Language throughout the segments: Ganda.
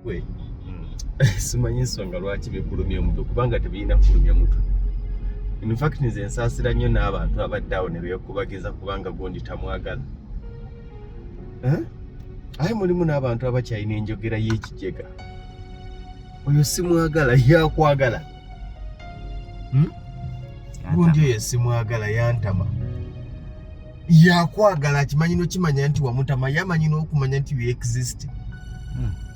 we simanyi nsonga lwaki bikulumya omutwe kubanga tebirina kulumya mutwe. In fact nze nsaasira nnyo n'abantu abadde awo ne beekubageza kubanga Gundi tamwagala. Aye mulimu n'abantu abakyalina enjogera y'ekijega. Oyo simwagala yakwagala. Gundi oyo simwagala yantama. Yakwagala akimanyi n'okimanya nti wamutama yamanyi n'okumanya nti you exist.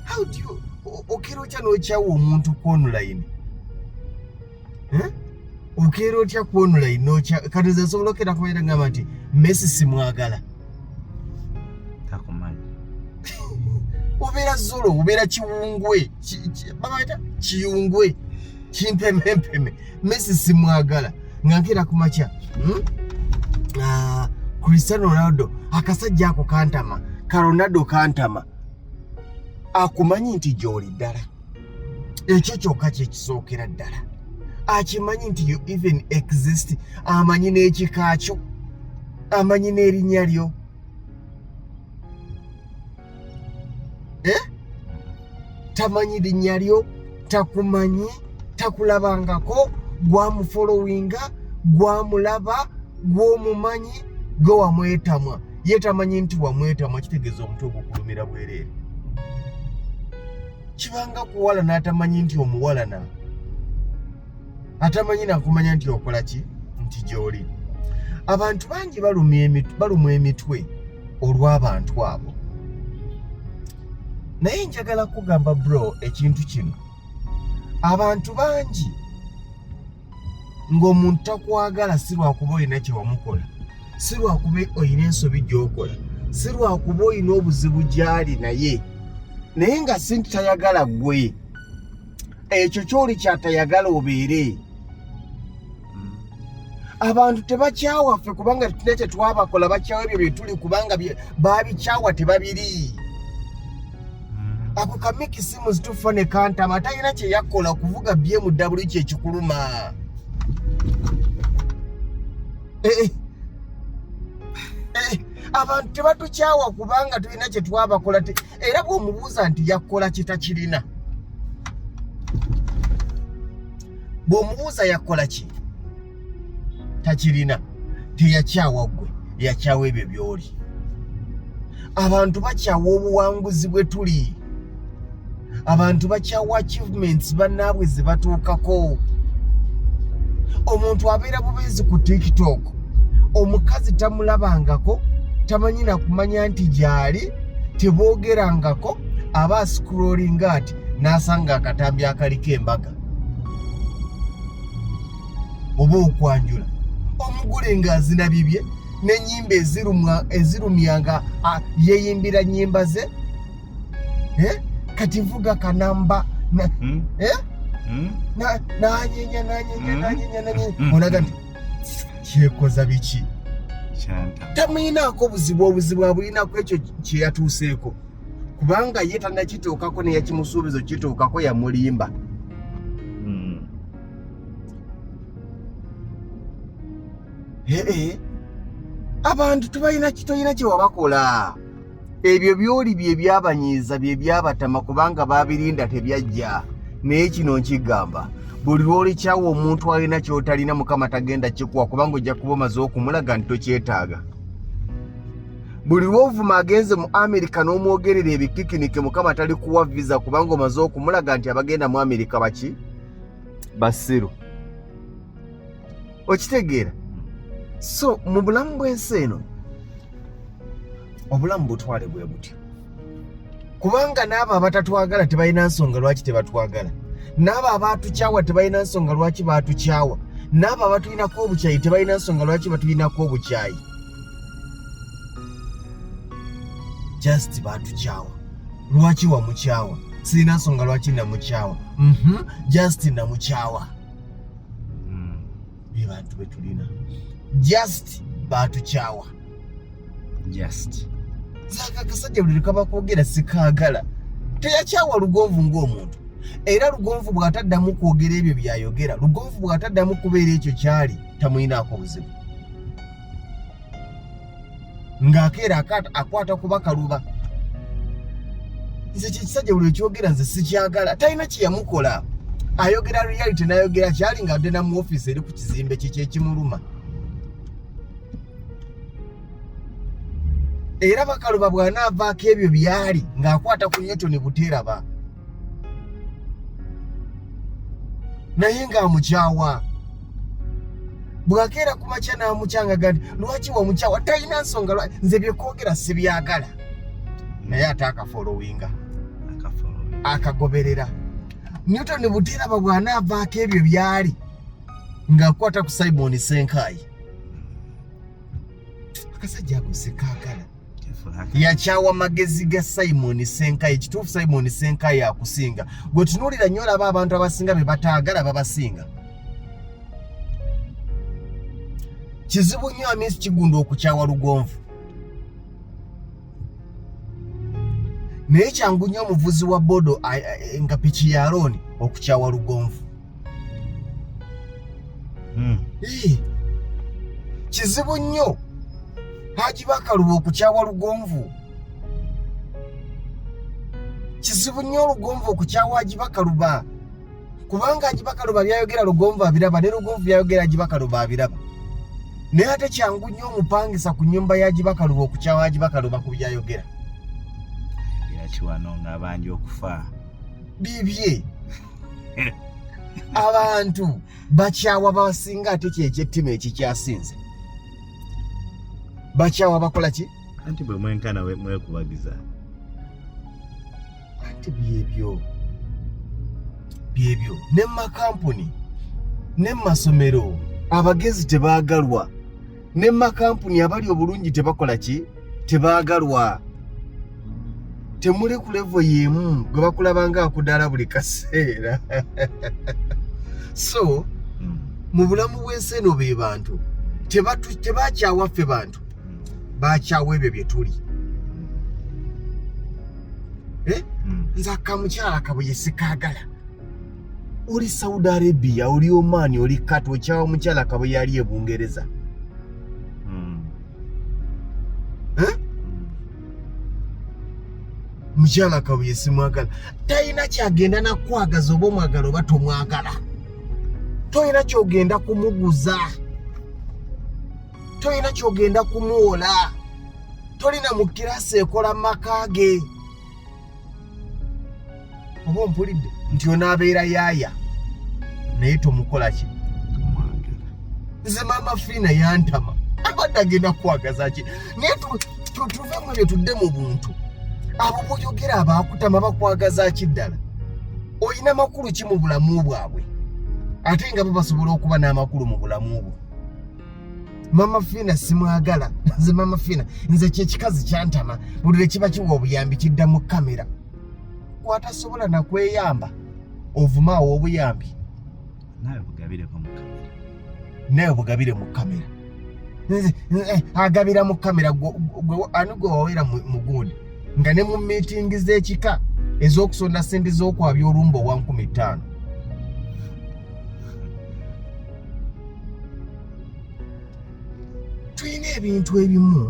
How do you okera otya n'okyawa omuntu ku online? Okera otya ku online n'okya kati nze nsobola okera kubeera ngamba nti Messi simwagala. Takumanyi. Obeera zolo, obeera kiwungwe. Babayita kiyungwe. Kimpemempeme. Messi simwagala. Nga nkera kumakya. Cristiano Ronaldo akasajja ako kantama. Ronaldo kantama. Akumanyi nti gy'oli ddala. Ekyo kyokka kye kisookera ddala. Akimanyi nti you even exist. Amanyi n'ekika kyo. Amanyi n'erinnya lyo. Tamanyi linnya lyo, takumanyi, takulabangako, gwamufollowinga, gwamulaba, gw'omumanyi, gwe wamwetamwa. Ye tamanyi nti wamwetamwa kitegeeza omutwe gukulumira bwereere. Kibanga kuwala n'atamanyi nti omuwalana. Atamanyi nakumanya nti okola ki? Nti gy'oli. Abantu bangi balumwa emitwe olw'abantu abo. Naye njagala kugamba bro ekintu kino. Abantu bangi ng'omuntu takwagala si lwakuba olina kye wamukola. Si lwakuba olina ensobi gy'okola. Si lwakuba olina obuzibu gy'ali naye. Naye nga si nti tayagala ggwe. Ekyo ky'oli kyatayagala obeere. Abantu tebakyawaffe kubanga tulina kye twabakola bakyawa ebyo bye tuli kubanga babikyawa tebabiri. Ako kamiki simu zitufa ne kantama talina kye yakola kuvuga BMW kye kikuluma. Abantu tebatukyawa kubanga tulina kye twabakola era bw'omubuuza nti yakola kitakirina. Bw'omubuuza yakola ki takirina teyakyawa ggwe yakyawa ebyo by'oli. Abantu bakyawa obuwanguzi bwe tuli. Abantu bakyawa achievements bannaabwe ze batuukako. Omuntu abeera bubeezi ku TikTok. Omukazi tamulabangako, tamanyi na kumanya nti gy'ali, teboogerangako, aba ascrollinga ati n'asanga akatambi akaliko embaga. Oba okwanjula. Omugule ng'azina bibye n'ennyimba ezirumyanga yeeyimbira nnyimba ze. Kati vuga kanamba nanyenya onaga nti kyekoza biki tamuyinaako obuzibu abulinaku ekyo kye yatuuseeko kubanga ye tannakituukako neyakimusuubiza okituukako yamulimba. Abantu tubalina kitoyina kye wabakola. Ebyo by'oli bye byabanyiiza bye byabatama kubanga babirinda tebyajja. Naye kino nkigamba buli lw'olikyawa omuntu alina ky'otalina Mukama tagenda kikuwa kubanga ojja kuba omaze okumulaga nti tokyetaaga. Buli lw'ovuma agenze mu Amerika n'omwogerera ebikikinike Mukama talikuwa visa kubanga omaze okumulaga nti abagenda mu Amerika baki? Basiru. Okitegeera? So mu bulamu bw'ensi eno obulamu butwale bwe butyo. Kubanga n'abo abatatwagala tebalina nsonga lwaki tebatwagala. N'abo abatukyawa tebalina nsonga lwaki batukyawa. N'abo abatulinako obukyayi tebalina nsonga lwaki batulinako obukyayi. Just batukyawa. Lwaki wamukyawa? Sirina nsonga lwaki namukyawa. Just namukyawa. Bye bantu betulina. Just batukyawa. Just. Saka kasajja buli kaba kwogera sikaagala. Teyakyawa Lugonvu ng'omuntu. Era Lugonvu bw'ataddamu kwogera ebyo byayogera. Lugonvu bw'ataddamu kubeera ekyo kyali tamuyinaako buzibu. Ng'akeera akwata kuba kaluba. nze kyekisajja buli ekyogera nze sikyagala talina kyeyamukola ayogera reality n'ayogera kyali nga adde mu office eri ku kizimbe kye kyekimuluma era Bakaluba bw'anaavaako ebyo byali ng'akwata ku Newton Buteeraba naye ng'amukyawa bw'akeera ku makya n'amukyanga gati lwaki wamukyawa talina nsonga nze byekwogera sibyagala naye ate akafolowinga akagoberera Newton Buteeraba bw'anaavaako ebyo byali ng'akwata ku Simon Senkai akasajja ako sikaagala yakyawa magezi ga Simon Senkai kituufu Simon Senkai akusinga gwe tunuulira nnyo olaba abantu abasinga be bataagala babasinga kizibu nnyo Amisi Kigunda okukyawa Lugonvu naye kyangu nnyo omuvuzi wa bodo nga piki ya looni okukyawa Lugonvu kizibu nnyo Haji Bakaluba okukyawa Lugonvu kizibu nnyo Lugonvu okukyawa Haji Bakaluba kubanga Haji Bakaluba byayogera Lugonvu abiraba ne Lugonvu byayogera Haji Bakaluba abiraba naye ate kyangu nnyo omupangisa ku nnyumba ya Haji Bakaluba okukyawa Haji Bakaluba ku byayogera kiwano ng'abangi okufa bibye abantu bakyawa basinga ate kyekyettimo ekikyasinze bakyawa bakola ki anti bwe mwenkana mwekubagiza anti byebyo ne makampuni ne masomero abagezi tebaagalwa ne makampuni abali obulungi tebakola ki tebaagalwa temuli ku level yemu gwe bakulabanga akudala buli kaseera so mu bulamu bw'ensi eno be bantu tebakyawa ffe bantu bakyawa ebyo bye tuli nze akamukyala kabuye sikaagala oli Saudi Arabia oli Oman oli Qatar okyawa omukyala kabuye ali e Bungereza mukyala kabuye simwagala talina kyagenda nakwagaza oba omwagala oba tomwagala tolina kyogenda kumuguza tolina kyogenda kumuwola tolina mu kirasi ekola maka ge oba ompulidde nti onaabeera yaaya naye tomukola ki nze Mama Fiina yantama abadde agenda kukwagaza ki naye tuvemu ebyo tudde mu buntu abo boyogera abaakutama bakwagaza ki ddala olina makulu ki mu bulamu bwabwe ate nga bo basobola okuba n'amakulu mu bulamu bwo Mama Fiina simwagala nze Mama Fiina nze kyekikazi kyantama buli lwe kiba kiwa obuyambi kidda mu kamera kwatasobola nakweyamba ovumaawo obuyambi naye bugabire mu kamera agabira mu kamera ani gwe wawera mu Gundi nga ne mu meetingi z'ekika ez'okusonda ssente z'okwabya olumba owa 15 tulina ebintu ebimu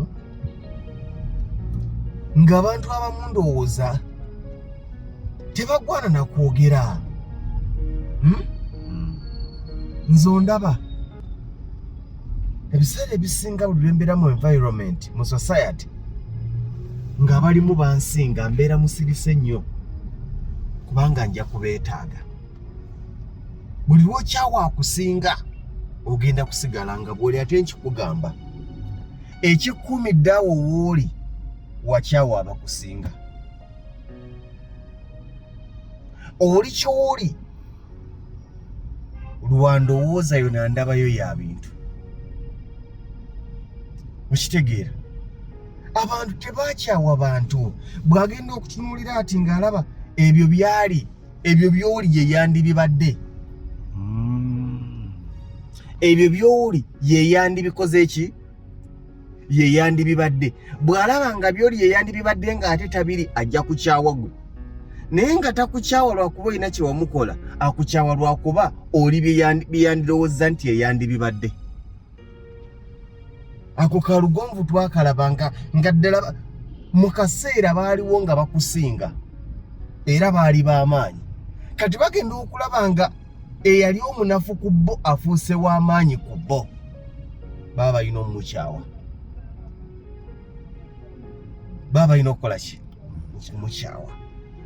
ng'abantu abamu ndowooza tebagwana nakwogera nze ondaba ebiseera ebisinga buli lwembeera mu environment mu society ng'abalimu bansinga mbeera musirise nnyo kubanga nja kubeetaaga buli lwokyawa akusinga ogenda kusigala nga bw'oli ate nkikugamba ekikuumidde awo wooli wakyawa abakusinga oli ky'oli lwandowoozayo nandabayo ya bintu okitegeera abantu tebakyawa bantu bw'agenda okutunuulira ati ng'alaba ebyo byali ebyo by'oli ye yandibibadde ebyo by'oli ye yandibikoze eki ye yandibibadde bw'alaba nga by'oli ye yandibibadde ng'ate tabiri ajja kukyawa gwe naye nga takukyawa lwakuba olina kye wamukola akukyawa lwakuba oli byeyandirowooza nti ye yandibibadde ako ka Lugonvu twakalabanga nga ddala mu kaseera baaliwo nga bakusinga era baali b'amaanyi kati bagenda okulaba nga eyali omunafu ku bo afuuse w'amaanyi ku bo baba balina omukyawa baba balina okukola ki okumukyawa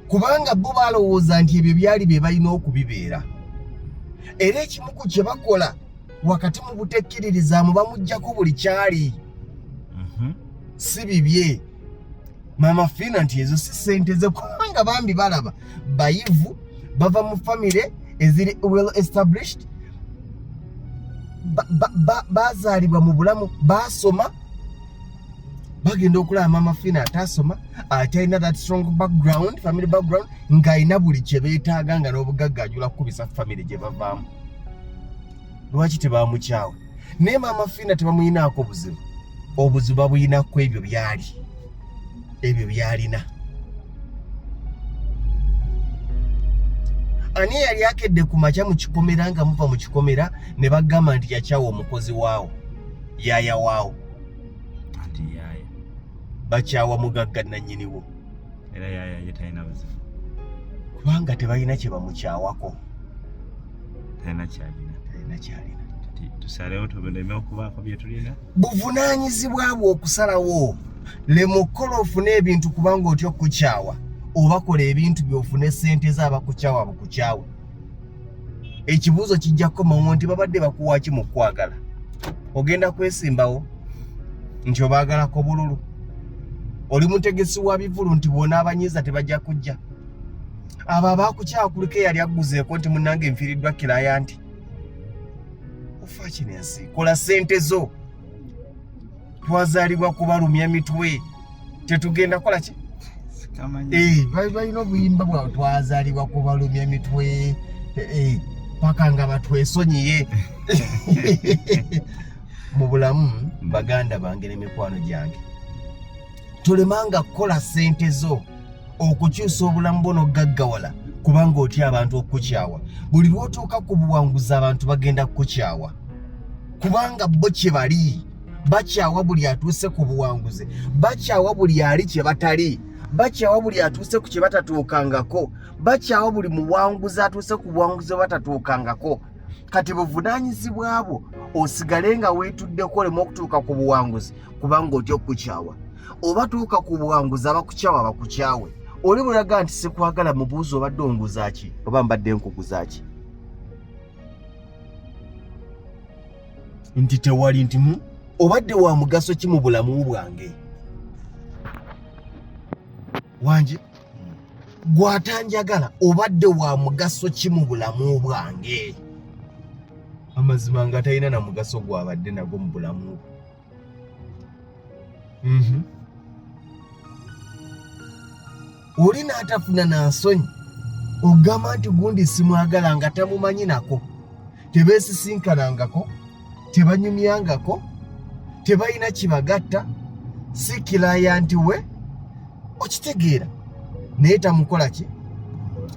kubanga bo balowooza nti ebyo byali bye balina okubibeera era ekimu ku kye bakola wakati mu butekkiririzaamu bamuggyako buli kyali si bibye mama Fina nti ezo si ssente ze kubanga bambi balaba bayivu bava mu famire eziri well established bazaalibwa mu bulamu basoma bagenda okulaba mama Fina atasoma atalina that strong background family background ng'alina buli kye beetaaga nga n'obugagga ajula kukubisa famire gye bavaamu lwaki tebamukyawa naye mama Fina tebamuyinaako buzibu obuzibu babuyinako ebyo byalina ani yali akedde ku makya mu kikomera nga muva mu kikomera ne bagamba nti yakyawa omukozi waawo yaaya waawo anti yaaya bakyawa mugagga nannyiniwo era yaaya ye talina buzibu kubanga tebalina kye bamukyawako talina kyalina tusalewo tubuleme okubaako bye tulina buvunaanyizibwa bwo okusalawo lema okukola ofune ebintu kubanga otya okukyawa oba kola ebintu byofune ssente z'abakukyawa bakukyawe ekibuuzo kijja kukomawo nti babadde bakuwaaki mu kwagala ogenda kwesimbawo nti obaagalako bululu oli mutegesi wa bivulu nti bwona abanyiiza tebajja kujja abo abaakukyawa kuliko eyali agguzeeko nti munnange nfiiriddwa kiraya nti ofa kinensi kola ssente zo twazaalibwa kubalumya mitwe tetugenda kola ki balina obuyimba bwabwe twazaalibwa kubalumya mitwe paka nga batwesonyiye mu bulamu baganda bange n'emikwano gyange tolemanga kukola ssente zo okukyusa obulamu bwo n'ogaggawala kubanga otya abantu okukukyawa buli lw'otuuka ku buwanguzi abantu bagenda kukukyawa kubanga bo kye bali bakyawa buli atuuse ku buwanguzi bakyawa buli ali kye batali bakyawa buli atuuse ku kye batatuukangako bakyawa buli muwanguzi atuuse ku buwanguzi batatuukangako kati buvunaanyizibwa bwo osigale nga weetuddeko olema okutuuka ku buwanguzi kubanga otya okukukyawa oba tuuka ku buwanguzi abakukyawa bakukyawe oli bulaga nti sikwagala mubuuzi obadde onguza ki oba mbadde nkuguza ki nti tewali nti obadde wa mugaso ki mu bulamu bwange wanje gwatanjagala obadde wa mugaso ki mu bulamu bwange amazima nga talina na mugaso gwabadde nagwo mu bulamu oli n'atafuna na nsonyi ogamba nti gundi simwagala nga tamumanyi nako tebeesisinkanangako tebanyumyangako tebalina kibagatta si kiraya nti we okitegeera naye tamukola ki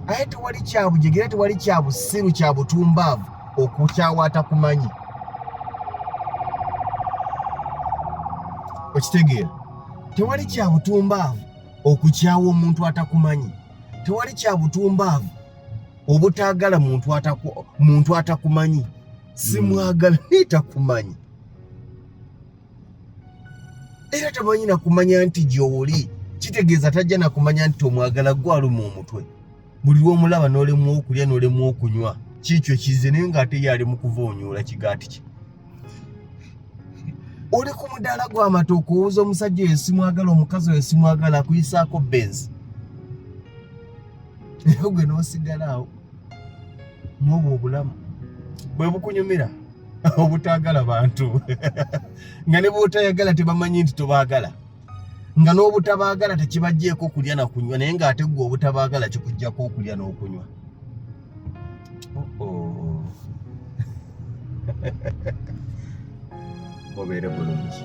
aye tewali kyabujegera tewali kyabusiru kyabutumbaavu okukyawa atakumanyi okitegeera tewali kyabutumbaavu okukyawa omuntu atakumanyi tewali kyabutumbaavu obutaagala muntu atakumanyi simwagala nitakumanyi era tamanyi nakumanya nti gy'oli kitegeeza tajja nakumanya nti omwagala gwaluma omutwe buli lw'omulaba n'olemu okulya n'olemu okunywa kikyo kize naye ng'ate yali mu kuvoonyoola kigaati kye oli ku mudaala gw'amatooka owuza omusajja oyo simwagala omukazi oyo simwagala akuyisaako benzi era gwe n'osigala awo n'obwo obulamu bwe bukunyumira obutaagala bantu nga ne bw'otayagala tebamanyi nti tobaagala nga n'obutabaagala tekibajjeeko okulya na kunywa naye ng'ate gwe obutabaagala kikujjako okulya n'okunywa obeere bulungi